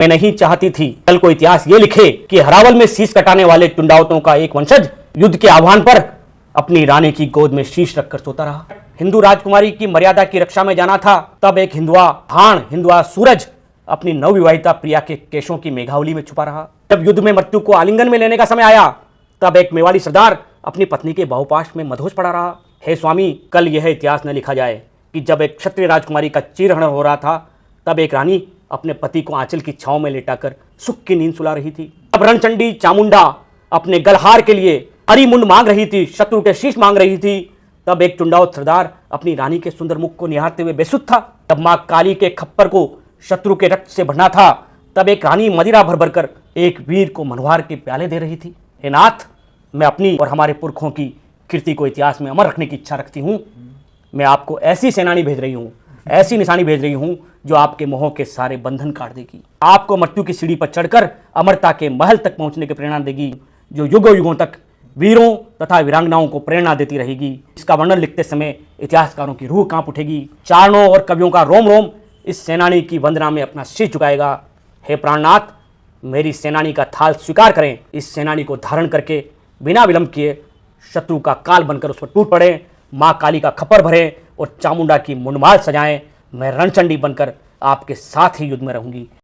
मैं नहीं चाहती थी कल को इतिहास ये लिखे कि हरावल में शीश कटाने वाले टुंडावतों का एक वंशज युद्ध के आह्वान पर अपनी रानी की गोद में शीश रखकर सोता रहा। हिंदू राजकुमारी की मर्यादा की रक्षा में जाना था, तब एक हिंदुआ भाण हिंदुआ सूरज अपनी नवविवाहिता प्रिया के केशों की मेघावली में छुपा रहा। जब युद्ध में मृत्यु को आलिंगन में लेने का समय आया, तब एक मेवाड़ी सरदार अपनी पत्नी के बाहुपाश में मधोश पड़ा रहा। हे स्वामी, कल यह इतिहास न लिखा जाए कि जब एक क्षत्रिय राजकुमारी का चीरहरण हो रहा था, तब एक रानी अपने पति को आंचल की छांव में लेटाकर सुख की नींद सुला रही थी। अब रणचंडी चामुंडा अपने गलहार के लिए हरी मुंड मांग रही थी, शत्रु के शीश मांग रही थी, तब एक टुंडावत सरदार अपनी रानी के सुंदर मुख को निहारते हुए बेसुध था। जब मां काली के खप्पर को शत्रु के रक्त से भरना था, तब एक रानी मदिरा भर भरकर एक वीर को मनोहार के प्याले दे रही थी। हे नाथ, मैं अपनी और हमारे पुरखों की कीर्ति को इतिहास में अमर रखने की इच्छा रखती हूँ। मैं आपको ऐसी सेनानी भेज रही हूँ, ऐसी निशानी भेज रही हूँ जो आपके मोह के सारे बंधन काट देगी, आपको मृत्यु की सीढ़ी पर चढ़कर अमरता के महल तक पहुंचने की प्रेरणा देगी, जो युगों युगों तक वीरों तथा वीरांगनाओं को प्रेरणा देती रहेगी। इसका वर्णन लिखते समय इतिहासकारों की रूह कांप उठेगी, चारणों और कवियों का रोम रोम इस सेनानी की वंदना में अपना शीश झुकाएगा। हे प्राणनाथ, मेरी सेनानी का थाल स्वीकार करें। इस सेनानी को धारण करके बिना विलंब किए शत्रु का काल बनकर उस पर टूट पड़े, माँ काली का खप्पर भरें और चामुंडा की मुंडमाल सजाएं। मैं रणचंडी बनकर आपके साथ ही युद्ध में रहूंगी।